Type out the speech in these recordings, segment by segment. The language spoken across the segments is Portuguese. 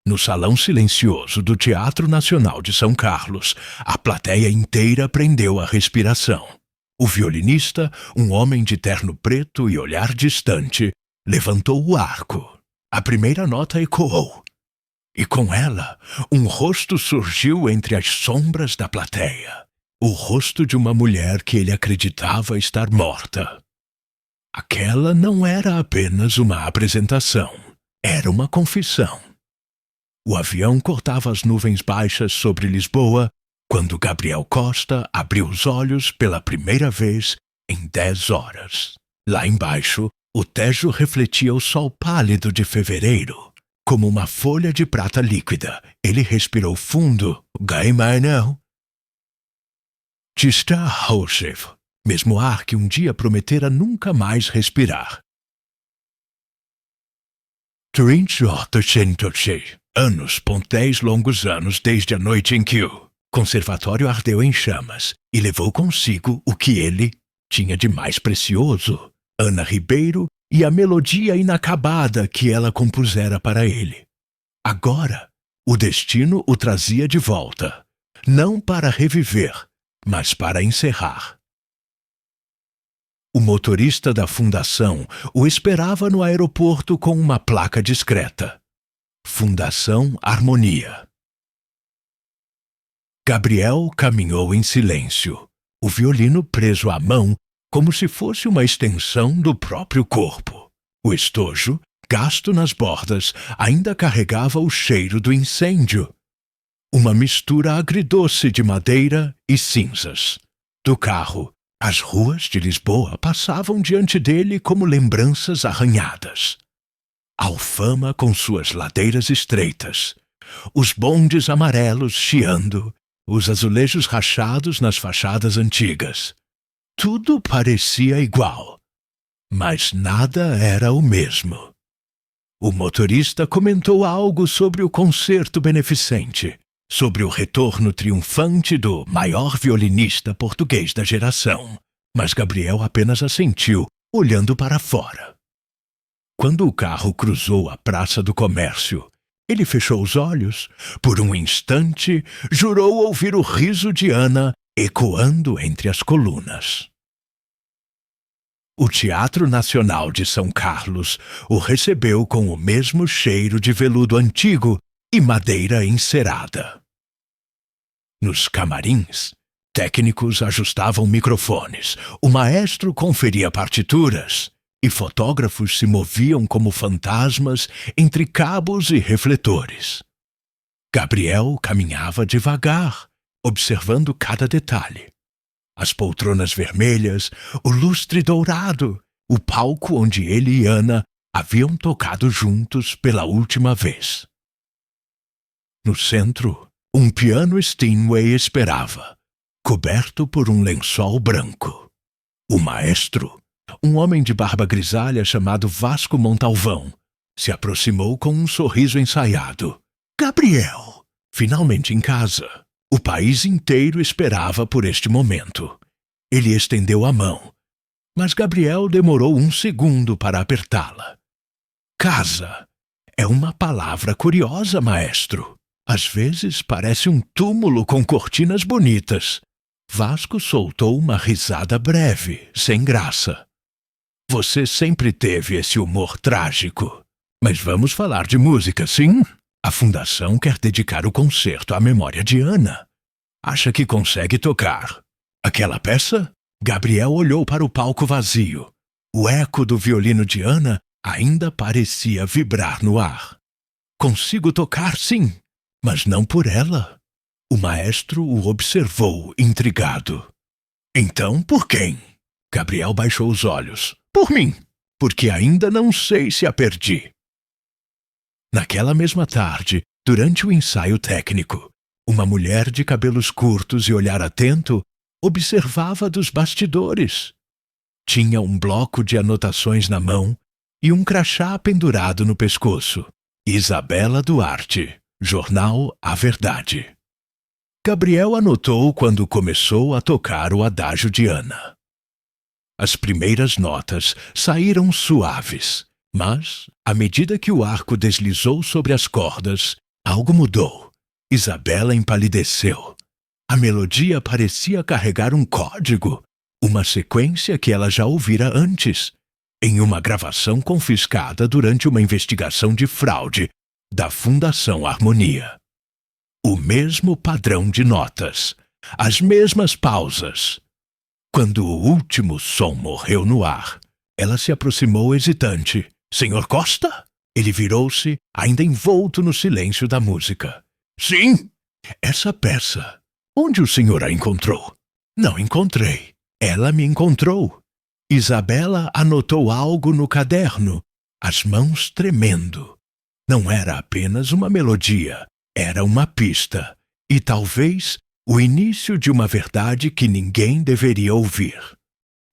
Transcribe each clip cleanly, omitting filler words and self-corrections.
No salão silencioso do Teatro Nacional de São Carlos, a plateia inteira prendeu a respiração. O violinista, um homem de terno preto e olhar distante, levantou o arco. A primeira nota ecoou. E com ela, um rosto surgiu entre as sombras da plateia. O rosto de uma mulher que ele acreditava estar morta. Aquela não era apenas uma apresentação. Era uma confissão. O avião cortava as nuvens baixas sobre Lisboa quando Gabriel Costa abriu os olhos pela primeira vez em 10 horas. Lá embaixo, o Tejo refletia o sol pálido de fevereiro. Como uma folha de prata líquida, ele respirou fundo. Gaimai Tista Rochev, mesmo ar que um dia prometera nunca mais respirar. 38 anos, 10 longos anos desde a noite em que o conservatório ardeu em chamas e levou consigo o que ele tinha de mais precioso, Ana Ribeiro e a melodia inacabada que ela compusera para ele. Agora, o destino o trazia de volta, não para reviver, mas para encerrar. O motorista da fundação o esperava no aeroporto com uma placa discreta. Fundação Harmonia. Gabriel caminhou em silêncio, o violino preso à mão como se fosse uma extensão do próprio corpo. O estojo, gasto nas bordas, ainda carregava o cheiro do incêndio. Uma mistura agridoce de madeira e cinzas. Do carro, as ruas de Lisboa passavam diante dele como lembranças arranhadas. Alfama com suas ladeiras estreitas, os bondes amarelos chiando, os azulejos rachados nas fachadas antigas. Tudo parecia igual, mas nada era o mesmo. O motorista comentou algo sobre o concerto beneficente, sobre o retorno triunfante do maior violinista português da geração, mas Gabriel apenas assentiu, olhando para fora. Quando o carro cruzou a Praça do Comércio, ele fechou os olhos. Por um instante, jurou ouvir o riso de Ana ecoando entre as colunas. O Teatro Nacional de São Carlos o recebeu com o mesmo cheiro de veludo antigo e madeira encerada. Nos camarins, técnicos ajustavam microfones, o maestro conferia partituras e fotógrafos se moviam como fantasmas entre cabos e refletores. Gabriel caminhava devagar, observando cada detalhe. As poltronas vermelhas, o lustre dourado, o palco onde ele e Ana haviam tocado juntos pela última vez. No centro, um piano Steinway esperava, coberto por um lençol branco. O maestro, um homem de barba grisalha chamado Vasco Montalvão, se aproximou com um sorriso ensaiado. Gabriel! Finalmente em casa. O país inteiro esperava por este momento. Ele estendeu a mão, mas Gabriel demorou um segundo para apertá-la. Casa é uma palavra curiosa, maestro. Às vezes parece um túmulo com cortinas bonitas. Vasco soltou uma risada breve, sem graça. Você sempre teve esse humor trágico. Mas vamos falar de música, sim? A Fundação quer dedicar o concerto à memória de Ana. Acha que consegue tocar aquela peça? Gabriel olhou para o palco vazio. O eco do violino de Ana ainda parecia vibrar no ar. Consigo tocar, sim, mas não por ela. O maestro o observou, intrigado. Então, por quem? Gabriel baixou os olhos. Por mim, porque ainda não sei se a perdi. Naquela mesma tarde, durante o ensaio técnico, uma mulher de cabelos curtos e olhar atento observava dos bastidores. Tinha um bloco de anotações na mão e um crachá pendurado no pescoço. Isabela Duarte, jornal A Verdade. Gabriel anotou quando começou a tocar o adágio de Ana. As primeiras notas saíram suaves, mas, à medida que o arco deslizou sobre as cordas, Algo mudou. Isabela empalideceu. A melodia parecia carregar um código, uma sequência que ela já ouvira antes, em uma gravação confiscada durante uma investigação de fraude da Fundação Harmonia. O mesmo padrão de notas, as mesmas pausas. Quando o último som morreu no ar, ela se aproximou hesitante. Senhor Costa? Ele virou-se, ainda envolto no silêncio da música. Sim, essa peça. Onde o senhor a encontrou? Não encontrei. Ela me encontrou. Isabela anotou algo no caderno, as mãos tremendo. Não era apenas uma melodia, era uma pista, e talvez o início de uma verdade que ninguém deveria ouvir.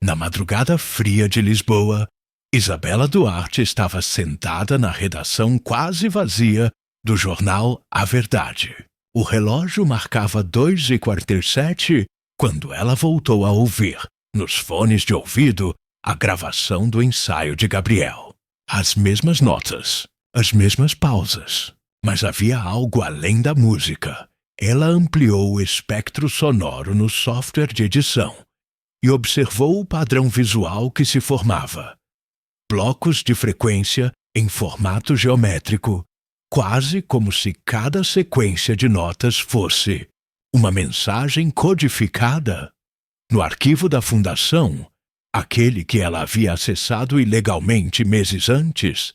Na madrugada fria de Lisboa, Isabela Duarte estava sentada na redação quase vazia do jornal A Verdade. O relógio marcava 2h47 quando ela voltou a ouvir, nos fones de ouvido, a gravação do ensaio de Gabriel. As mesmas notas, as mesmas pausas, mas havia algo além da música. Ela ampliou o espectro sonoro no software de edição e observou o padrão visual que se formava. Blocos de frequência em formato geométrico, quase como se cada sequência de notas fosse uma mensagem codificada. No arquivo da Fundação, aquele que ela havia acessado ilegalmente meses antes,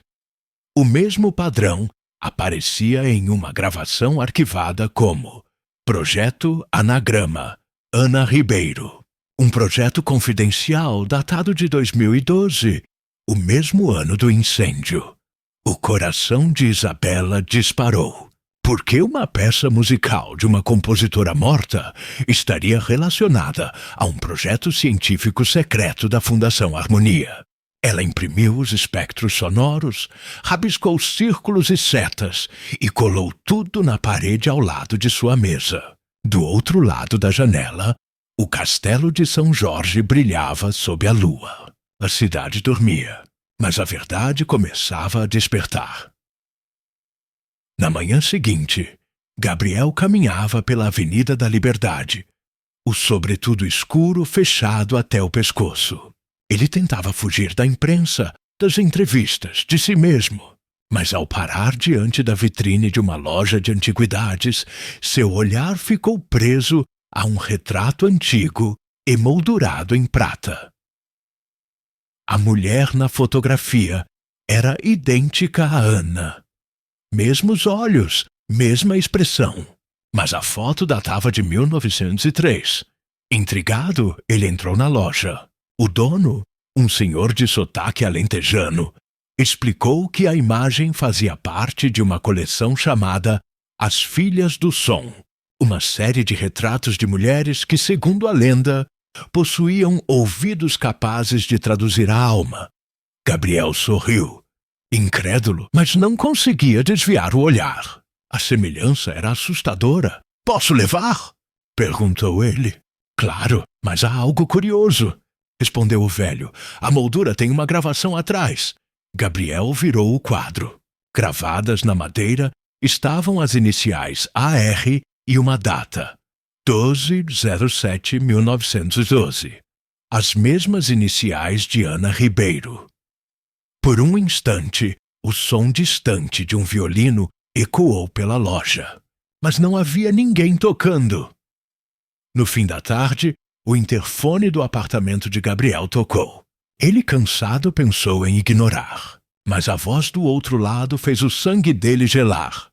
o mesmo padrão aparecia em uma gravação arquivada como Projeto Anagrama, Ana Ribeiro. Um projeto confidencial datado de 2012, o mesmo ano do incêndio. O coração de Isabela disparou. Por que uma peça musical de uma compositora morta estaria relacionada a um projeto científico secreto da Fundação Harmonia? Ela imprimiu os espectros sonoros, rabiscou círculos e setas e colou tudo na parede ao lado de sua mesa. Do outro lado da janela, o castelo de São Jorge brilhava sob a lua. A cidade dormia, mas a verdade começava a despertar. Na manhã seguinte, Gabriel caminhava pela Avenida da Liberdade, o sobretudo escuro fechado até o pescoço. Ele tentava fugir da imprensa, das entrevistas, de si mesmo. Mas ao parar diante da vitrine de uma loja de antiguidades, seu olhar ficou preso a um retrato antigo emoldurado em prata. A mulher na fotografia era idêntica a Ana. Mesmos olhos, mesma expressão. Mas a foto datava de 1903. Intrigado, ele entrou na loja. O dono, um senhor de sotaque alentejano, explicou que a imagem fazia parte de uma coleção chamada As Filhas do Som, uma série de retratos de mulheres que, segundo a lenda, possuíam ouvidos capazes de traduzir a alma. Gabriel sorriu, incrédulo, mas não conseguia desviar o olhar. A semelhança era assustadora. "Posso levar?" perguntou ele. "Claro, mas há algo curioso", respondeu o velho. "A moldura tem uma gravação atrás." Gabriel virou o quadro. Gravadas na madeira estavam as iniciais AR e uma data: 12/07/1912. As mesmas iniciais de Ana Ribeiro. Por um instante, o som distante de um violino ecoou pela loja. Mas não havia ninguém tocando. No fim da tarde, o interfone do apartamento de Gabriel tocou. Ele, cansado, pensou em ignorar. Mas a voz do outro lado fez o sangue dele gelar.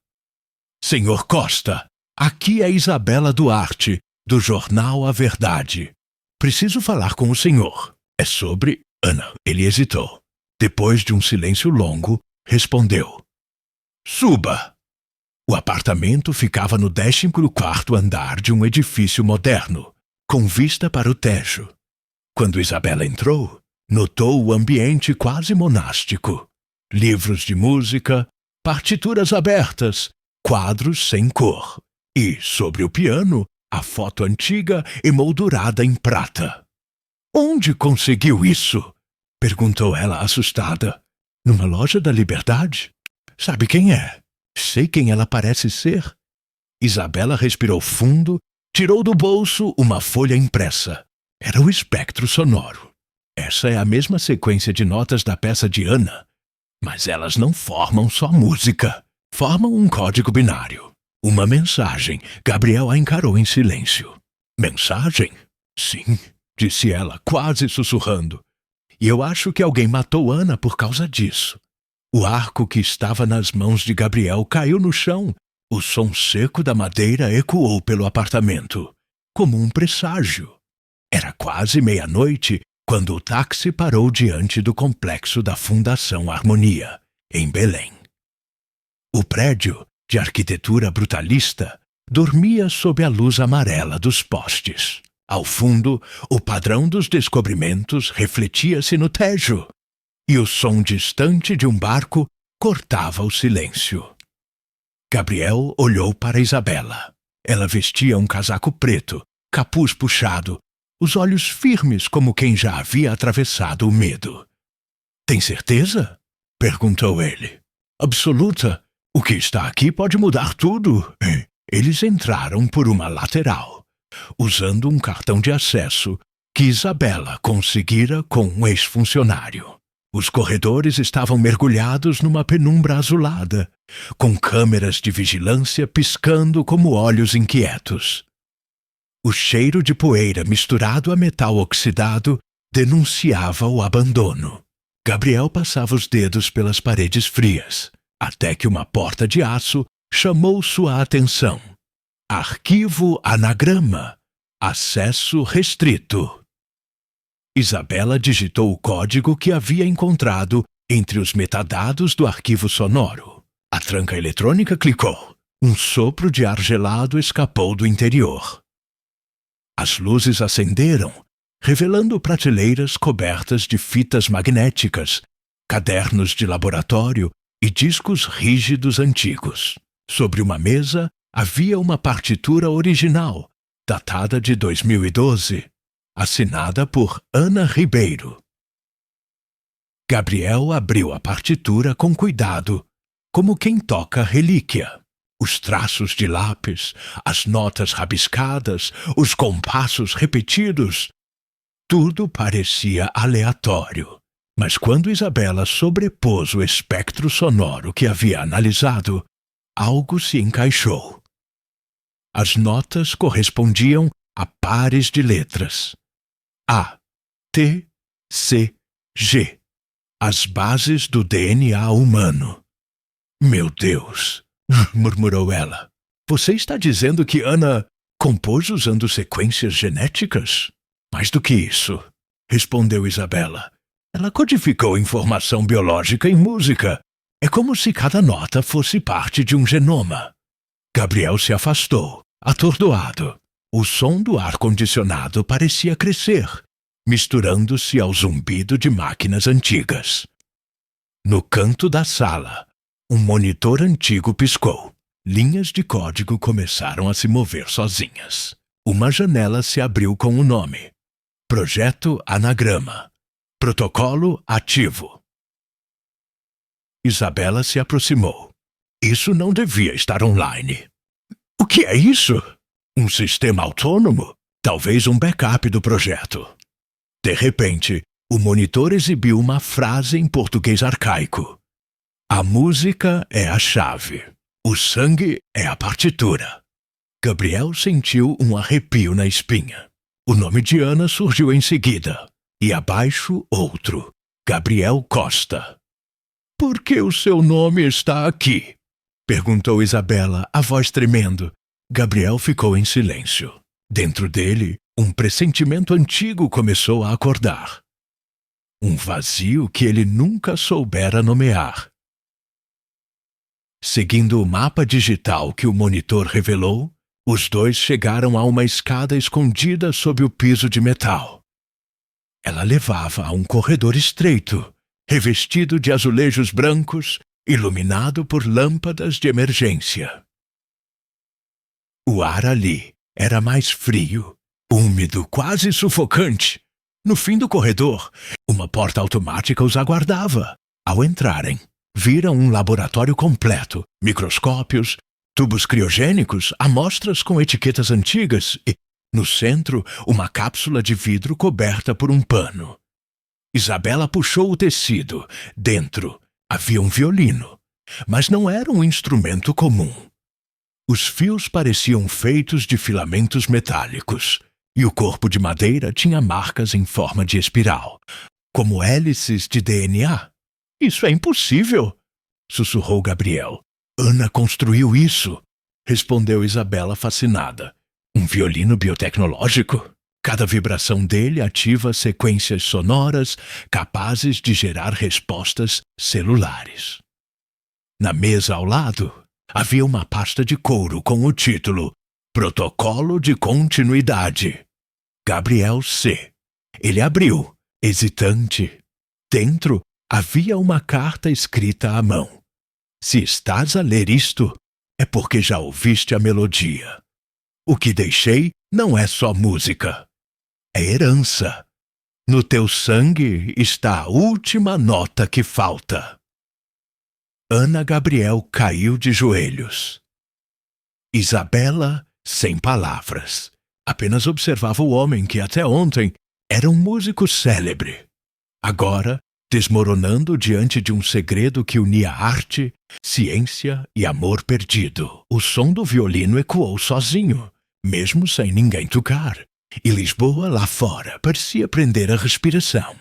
"Senhor Costa, aqui é Isabela Duarte, do jornal A Verdade. Preciso falar com o senhor. É sobre Ana." Ele hesitou. Depois de um silêncio longo, respondeu: "Suba." O apartamento ficava no 14º andar de um edifício moderno, com vista para o Tejo. Quando Isabela entrou, notou o ambiente quase monástico. Livros de música, partituras abertas, quadros sem cor. E, sobre o piano, a foto antiga emoldurada em prata. "Onde conseguiu isso?" perguntou ela assustada. "Numa loja da Liberdade. Sabe quem é? Sei quem ela parece ser. Isabela respirou fundo, tirou do bolso uma folha impressa. Era o espectro sonoro. Essa é a mesma sequência de notas da peça de Ana. Mas elas não formam só música. Formam um código binário. Uma mensagem. Gabriel a encarou em silêncio. Mensagem? Sim, disse ela, quase sussurrando. E eu acho que alguém matou Ana por causa disso. O arco que estava nas mãos de Gabriel caiu no chão. O som seco da madeira ecoou pelo apartamento, como um presságio. Era quase meia-noite quando o táxi parou diante do complexo da Fundação Harmonia, em Belém. O prédio, de arquitetura brutalista, dormia sob a luz amarela dos postes. Ao fundo, o padrão dos descobrimentos refletia-se no Tejo, e o som distante de um barco cortava o silêncio. Gabriel olhou para Isabela. Ela vestia um casaco preto, capuz puxado, os olhos firmes como quem já havia atravessado o medo. Tem certeza? Perguntou ele. Absoluta. O que está aqui pode mudar tudo. Eles entraram por uma lateral, usando um cartão de acesso que Isabela conseguira com um ex-funcionário. Os corredores estavam mergulhados numa penumbra azulada, com câmeras de vigilância piscando como olhos inquietos. O cheiro de poeira misturado a metal oxidado denunciava o abandono. Gabriel passava os dedos pelas paredes frias, até que uma porta de aço chamou sua atenção. Arquivo Anagrama. Acesso restrito. Isabela digitou o código que havia encontrado entre os metadados do arquivo sonoro. A tranca eletrônica clicou. Um sopro de ar gelado escapou do interior. As luzes acenderam, revelando prateleiras cobertas de fitas magnéticas, cadernos de laboratório e discos rígidos antigos. Sobre uma mesa havia uma partitura original, datada de 2012, assinada por Ana Ribeiro. Gabriel abriu a partitura com cuidado, como quem toca relíquia. Os traços de lápis, as notas rabiscadas, os compassos repetidos, tudo parecia aleatório. Mas quando Isabela sobrepôs o espectro sonoro que havia analisado, algo se encaixou. As notas correspondiam a pares de letras. A, T, C, G. As bases do DNA humano. Meu Deus! Murmurou ela. Você está dizendo que Ana compôs usando sequências genéticas? Mais do que isso, respondeu Isabela. Ela codificou informação biológica em música. É como se cada nota fosse parte de um genoma. Gabriel se afastou, atordoado. O som do ar-condicionado parecia crescer, misturando-se ao zumbido de máquinas antigas. No canto da sala, um monitor antigo piscou. Linhas de código começaram a se mover sozinhas. Uma janela se abriu com o nome. Projeto Anagrama. Protocolo ativo. Isabela se aproximou. Isso não devia estar online. O que é isso? Um sistema autônomo? Talvez um backup do projeto. De repente, o monitor exibiu uma frase em português arcaico. A música é a chave. O sangue é a partitura. Gabriel sentiu um arrepio na espinha. O nome de Ana surgiu em seguida. E abaixo, outro. Gabriel Costa. Por que o seu nome está aqui? Perguntou Isabela, a voz tremendo. Gabriel ficou em silêncio. Dentro dele, um pressentimento antigo começou a acordar. Um vazio que ele nunca soubera nomear. Seguindo o mapa digital que o monitor revelou, os dois chegaram a uma escada escondida sob o piso de metal. Ela levava a um corredor estreito, revestido de azulejos brancos, iluminado por lâmpadas de emergência. O ar ali era mais frio, úmido, quase sufocante. No fim do corredor, uma porta automática os aguardava. Ao entrarem, Viram um laboratório completo, microscópios, tubos criogênicos, amostras com etiquetas antigas e, no centro, uma cápsula de vidro coberta por um pano. Isabela puxou o tecido. Dentro havia um violino, mas não era um instrumento comum. Os fios pareciam feitos de filamentos metálicos, e o corpo de madeira tinha marcas em forma de espiral, como hélices de DNA. Isso é impossível, sussurrou Gabriel. Ana construiu isso, respondeu Isabela fascinada. Um violino biotecnológico? Cada vibração dele ativa sequências sonoras capazes de gerar respostas celulares. Na mesa ao lado, havia uma pasta de couro com o título Protocolo de Continuidade. Gabriel C. Ele abriu, hesitante. Dentro havia uma carta escrita à mão. Se estás a ler isto, é porque já ouviste a melodia. O que deixei não é só música. É herança. No teu sangue está a última nota que falta. Ana Gabriel caiu de joelhos. Isabela, sem palavras, apenas observava o homem que até ontem era um músico célebre. Agora, desmoronando diante de um segredo que unia arte, ciência e amor perdido. O som do violino ecoou sozinho, mesmo sem ninguém tocar, e Lisboa, lá fora, parecia prender a respiração.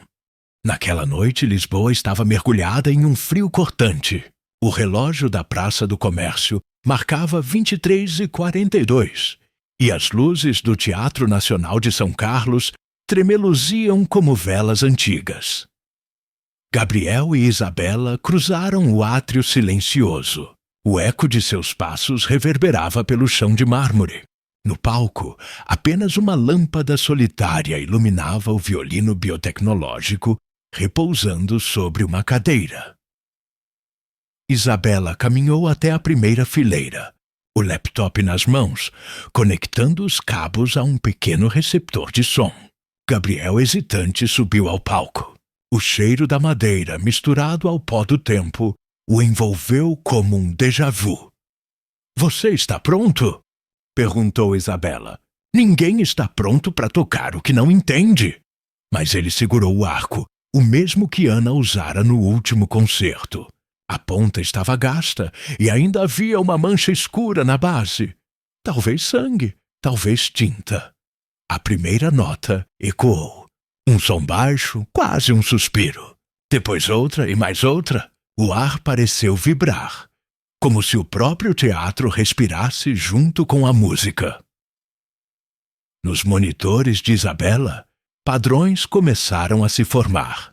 Naquela noite, Lisboa estava mergulhada em um frio cortante. O relógio da Praça do Comércio marcava 23h42, e as luzes do Teatro Nacional de São Carlos tremeluziam como velas antigas. Gabriel e Isabela cruzaram o átrio silencioso. O eco de seus passos reverberava pelo chão de mármore. No palco, apenas uma lâmpada solitária iluminava o violino biotecnológico repousando sobre uma cadeira. Isabela caminhou até a primeira fileira, o laptop nas mãos, conectando os cabos a um pequeno receptor de som. Gabriel, hesitante, subiu ao palco. O cheiro da madeira, misturado ao pó do tempo, o envolveu como um déjà-vu. — Você está pronto? Perguntou Isabela. Ninguém está pronto para tocar o que não entende. Mas ele segurou o arco, o mesmo que Ana usara no último concerto. A ponta estava gasta e ainda havia uma mancha escura na base. Talvez sangue, talvez tinta. A primeira nota ecoou. Um som baixo, quase um suspiro. Depois outra e mais outra. O ar pareceu vibrar, como se o próprio teatro respirasse junto com a música. Nos monitores de Isabela, padrões começaram a se formar.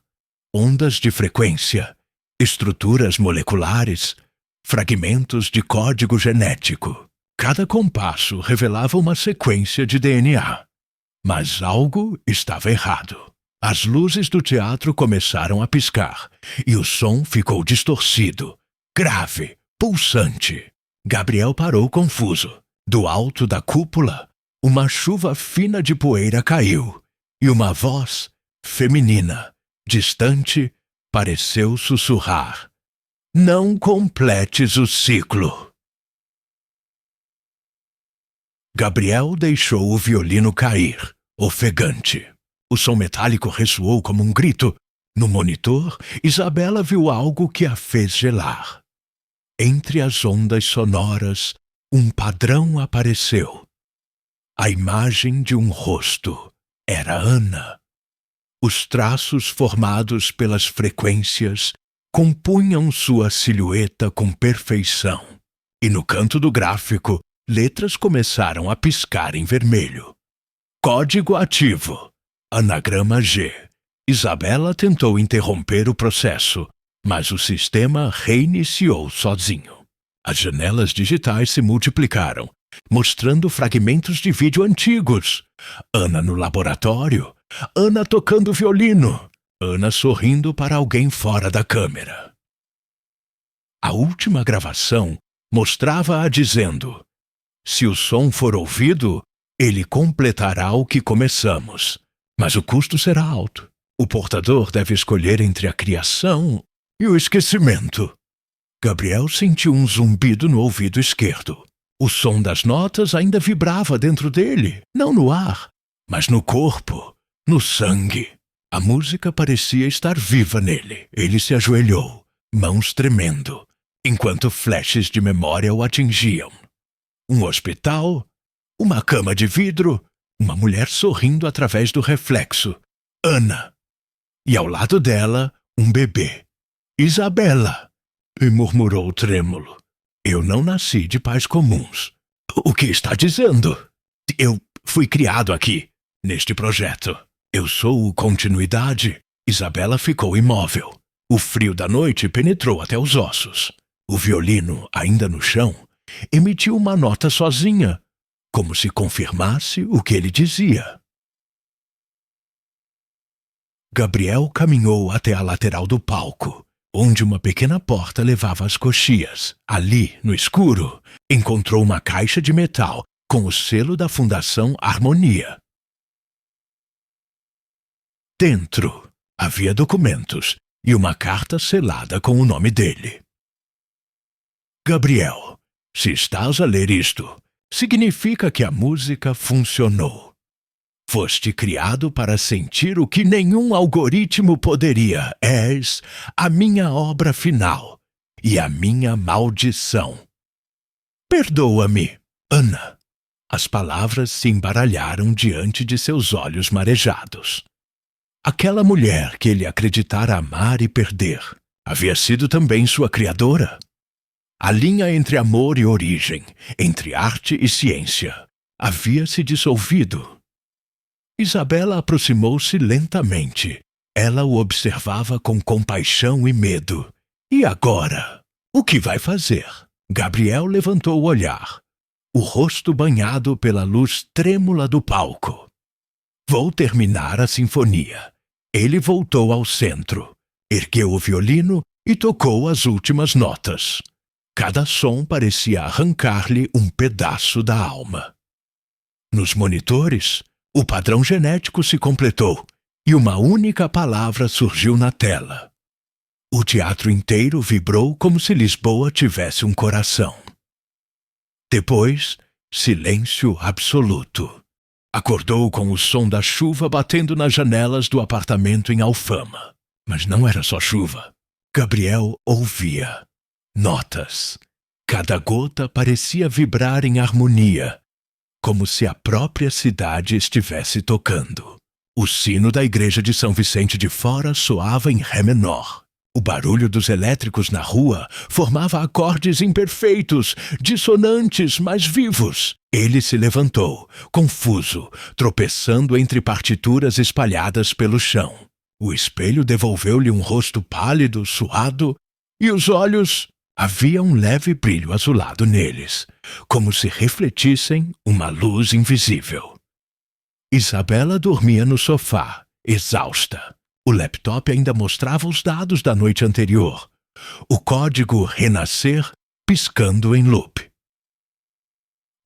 Ondas de frequência, estruturas moleculares, fragmentos de código genético. Cada compasso revelava uma sequência de DNA. Mas algo estava errado. As luzes do teatro começaram a piscar, e o som ficou distorcido, grave, pulsante. Gabriel parou confuso. Do alto da cúpula, uma chuva fina de poeira caiu, e uma voz feminina, distante, pareceu sussurrar: Não completes o ciclo. Gabriel deixou o violino cair, ofegante. O som metálico ressoou como um grito. No monitor, Isabela viu algo que a fez gelar. Entre as ondas sonoras, um padrão apareceu. A imagem de um rosto. Era Ana. Os traços formados pelas frequências compunham sua silhueta com perfeição. E no canto do gráfico, letras começaram a piscar em vermelho. Código ativo. Anagrama G. Isabela tentou interromper o processo, mas o sistema reiniciou sozinho. As janelas digitais se multiplicaram, mostrando fragmentos de vídeo antigos. Ana no laboratório, Ana tocando violino, Ana sorrindo para alguém fora da câmera. A última gravação mostrava-a dizendo: Se o som for ouvido, ele completará o que começamos. Mas o custo será alto. O portador deve escolher entre a criação e o esquecimento. Gabriel sentiu um zumbido no ouvido esquerdo. O som das notas ainda vibrava dentro dele, não no ar, mas no corpo, no sangue. A música parecia estar viva nele. Ele se ajoelhou, mãos tremendo, enquanto flashes de memória o atingiam. Um hospital, uma cama de vidro, uma mulher sorrindo através do reflexo. Ana. E ao lado dela, um bebê. Isabela. E murmurou trêmulo. Eu não nasci de pais comuns. O que está dizendo? Eu fui criado aqui, neste projeto. Eu sou continuidade. Isabela ficou imóvel. O frio da noite penetrou até os ossos. O violino, ainda no chão, emitiu uma nota sozinha, como se confirmasse o que ele dizia. Gabriel caminhou até a lateral do palco, onde uma pequena porta levava às coxias. Ali, no escuro, encontrou uma caixa de metal com o selo da Fundação Harmonia. Dentro havia documentos e uma carta selada com o nome dele. Gabriel, se estás a ler isto, significa que a música funcionou. Foste criado para sentir o que nenhum algoritmo poderia. És a minha obra final e a minha maldição. Perdoa-me, Ana. As palavras se embaralharam diante de seus olhos marejados. Aquela mulher que ele acreditara amar e perder havia sido também sua criadora. A linha entre amor e origem, entre arte e ciência, havia se dissolvido. Isabela aproximou-se lentamente. Ela o observava com compaixão e medo. E agora? O que vai fazer? Gabriel levantou o olhar, o rosto banhado pela luz trêmula do palco. Vou terminar a sinfonia. Ele voltou ao centro, ergueu o violino e tocou as últimas notas. Cada som parecia arrancar-lhe um pedaço da alma. Nos monitores, o padrão genético se completou e uma única palavra surgiu na tela. O teatro inteiro vibrou como se Lisboa tivesse um coração. Depois, silêncio absoluto. Acordou com o som da chuva batendo nas janelas do apartamento em Alfama. Mas não era só chuva. Gabriel ouvia. Notas. Cada gota parecia vibrar em harmonia, como se a própria cidade estivesse tocando. O sino da igreja de São Vicente de Fora soava em ré menor. O barulho dos elétricos na rua formava acordes imperfeitos, dissonantes, mas vivos. Ele se levantou, confuso, tropeçando entre partituras espalhadas pelo chão. O espelho devolveu-lhe um rosto pálido, suado, e os olhos... Havia um leve brilho azulado neles, como se refletissem uma luz invisível. Isabela dormia no sofá, exausta. O laptop ainda mostrava os dados da noite anterior. O código Renascer piscando em loop.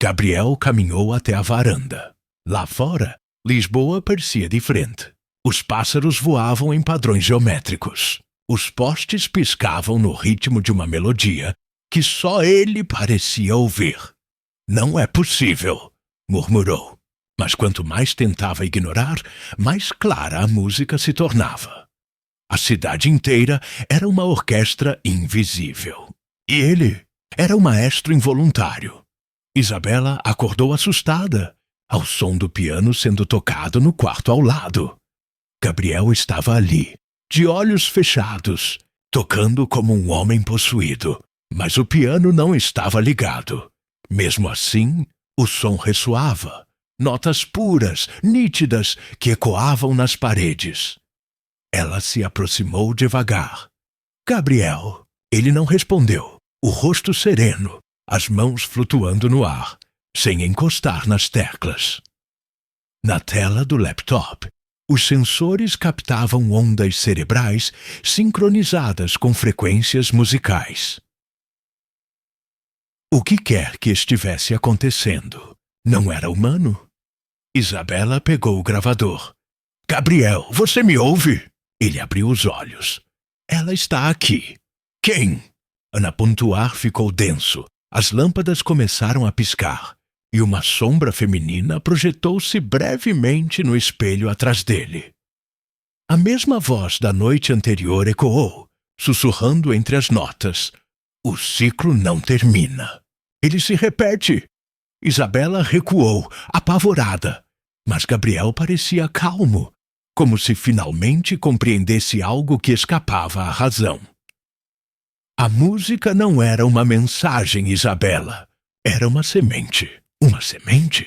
Gabriel caminhou até a varanda. Lá fora, Lisboa parecia diferente. Os pássaros voavam em padrões geométricos. Os postes piscavam no ritmo de uma melodia que só ele parecia ouvir. Não é possível, murmurou. Mas quanto mais tentava ignorar, mais clara a música se tornava. A cidade inteira era uma orquestra invisível. E ele era um maestro involuntário. Isabela acordou assustada, ao som do piano sendo tocado no quarto ao lado. Gabriel estava ali, de olhos fechados, tocando como um homem possuído, mas o piano não estava ligado. Mesmo assim, o som ressoava, notas puras, nítidas, que ecoavam nas paredes. Ela se aproximou devagar. Gabriel. Ele não respondeu, o rosto sereno, as mãos flutuando no ar, sem encostar nas teclas. Na tela do laptop, os sensores captavam ondas cerebrais sincronizadas com frequências musicais. O que quer que estivesse acontecendo? Não era humano? Isabela pegou o gravador. Gabriel, você me ouve? Ele abriu os olhos. Ela está aqui. Quem? Ana Pontuar ficou denso. As lâmpadas começaram a piscar, e uma sombra feminina projetou-se brevemente no espelho atrás dele. A mesma voz da noite anterior ecoou, sussurrando entre as notas. O ciclo não termina. Ele se repete. Isabela recuou, apavorada, mas Gabriel parecia calmo, como se finalmente compreendesse algo que escapava à razão. A música não era uma mensagem, Isabela. Era uma semente. Uma semente?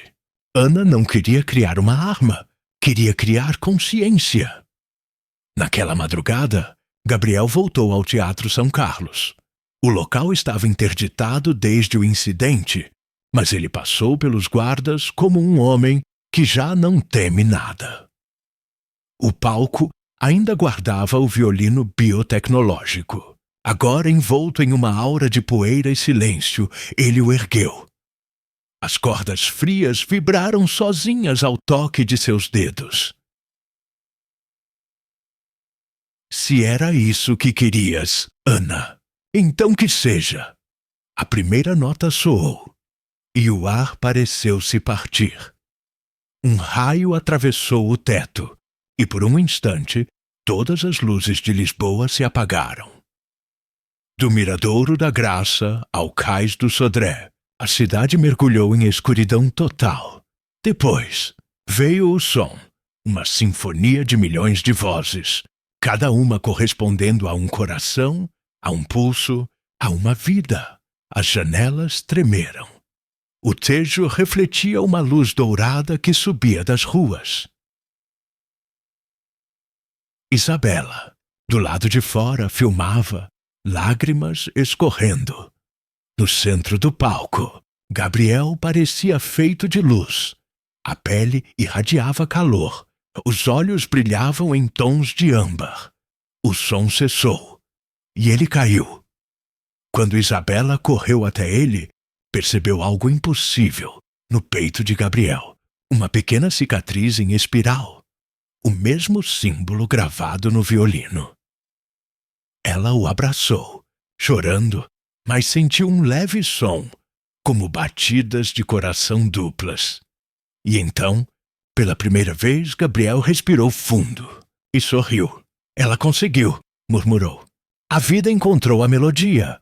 Ana não queria criar uma arma. Queria criar consciência. Naquela madrugada, Gabriel voltou ao Teatro São Carlos. O local estava interditado desde o incidente, mas ele passou pelos guardas como um homem que já não teme nada. O palco ainda guardava o violino biotecnológico. Agora, envolto em uma aura de poeira e silêncio, ele o ergueu. As cordas frias vibraram sozinhas ao toque de seus dedos. Se era isso que querias, Ana, então que seja. A primeira nota soou, e o ar pareceu se partir. Um raio atravessou o teto, e por um instante, todas as luzes de Lisboa se apagaram. Do Miradouro da Graça ao Cais do Sodré, a cidade mergulhou em escuridão total. Depois, veio o som, uma sinfonia de milhões de vozes, cada uma correspondendo a um coração, a um pulso, a uma vida. As janelas tremeram. O Tejo refletia uma luz dourada que subia das ruas. Isabela, do lado de fora, filmava, lágrimas escorrendo. No centro do palco, Gabriel parecia feito de luz. A pele irradiava calor. Os olhos brilhavam em tons de âmbar. O som cessou, e ele caiu. Quando Isabela correu até ele, percebeu algo impossível no peito de Gabriel. Uma pequena cicatriz em espiral. O mesmo símbolo gravado no violino. Ela o abraçou, chorando, mas sentiu um leve som, como batidas de coração duplas. E então, pela primeira vez, Gabriel respirou fundo e sorriu. Ela conseguiu, murmurou. A vida encontrou a melodia.